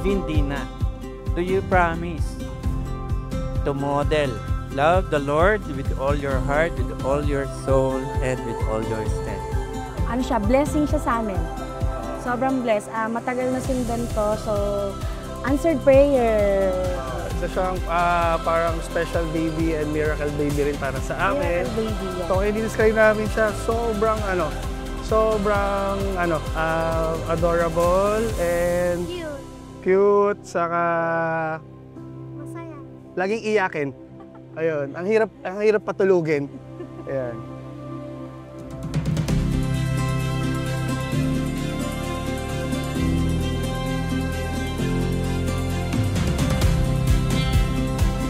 Marvin Dina, do you promise to model love the Lord with all your heart, with all your soul, and with all your strength? Ano siya, blessing siya sa amin. Sobrang blessed. Matagal na sindan ko, so answered prayer. Isa siyang parang special baby and miracle baby rin para sa amin. Miracle baby, yeah. So, i-describe namin siya, sobrang adorable and cute, saka Masaya. laging iyakin. Ayun, ang hirap patulugin. Ayan.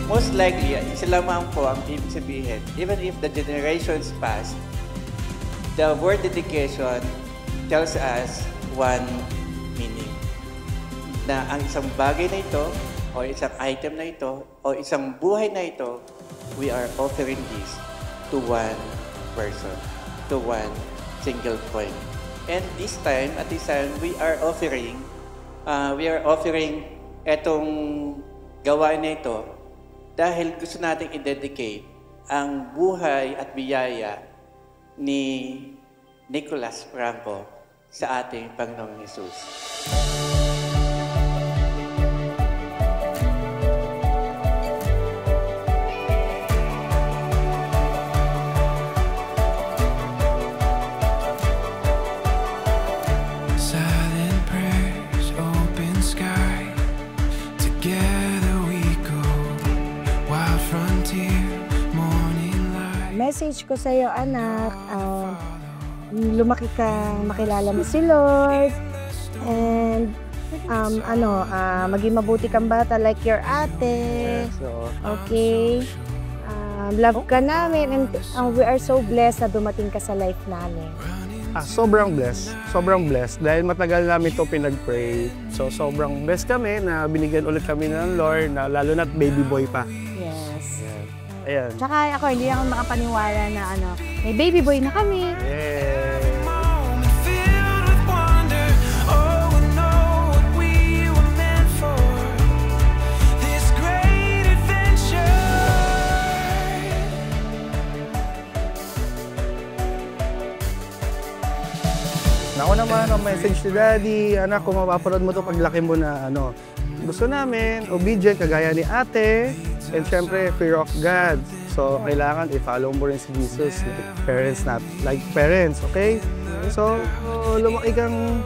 Most likely, isa lamang po ang ibig sabihin. Even if the generations pass, the word dedication tells us one meaning. Na ang isang bagay na ito, o isang item na ito, o isang buhay na ito, we are offering this to one person, to one single point. And this time, we are offering etong gawain na ito dahil gusto nating i-dedicate ang buhay at biyaya ni Nicholas Franco sa ating Panginoong Hesus. Message ko sa iyo, anak, lumaki kang makilala mo si Lord, and maging mabuti kang bata like your ate. Okay? Love ka namin, and we are so blessed na dumating ka sa life namin. Sobrang blessed dahil matagal namin ito pinag-pray. So sobrang blessed kami na binigyan ulit kami ng Lord, na lalo na't baby boy pa. Yes. Ayan. Tsaka ako, hindi ako makapaniwala na may baby boy na kami. Yeah. Ako naman, ang message ni Daddy, anak, kung mapapanood mo ito paglaki mo na gusto namin, obedient, kagaya ni ate, and syempre, fear of God. So, kailangan i-follow mo rin si Jesus, like parents, okay? So, lumaki kang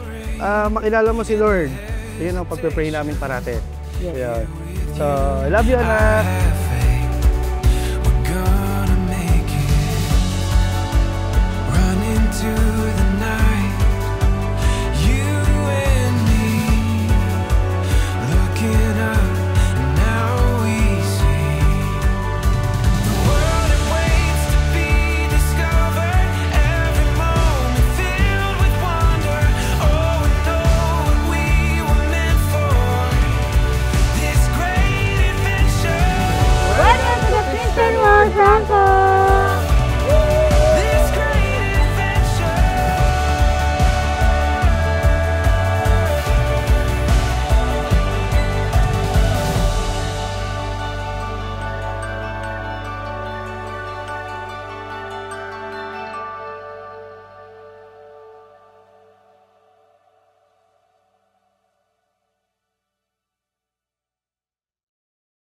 makilala mo si Lord. Yun ang pagpe-pray namin parate. Yes. So, I love you, anak!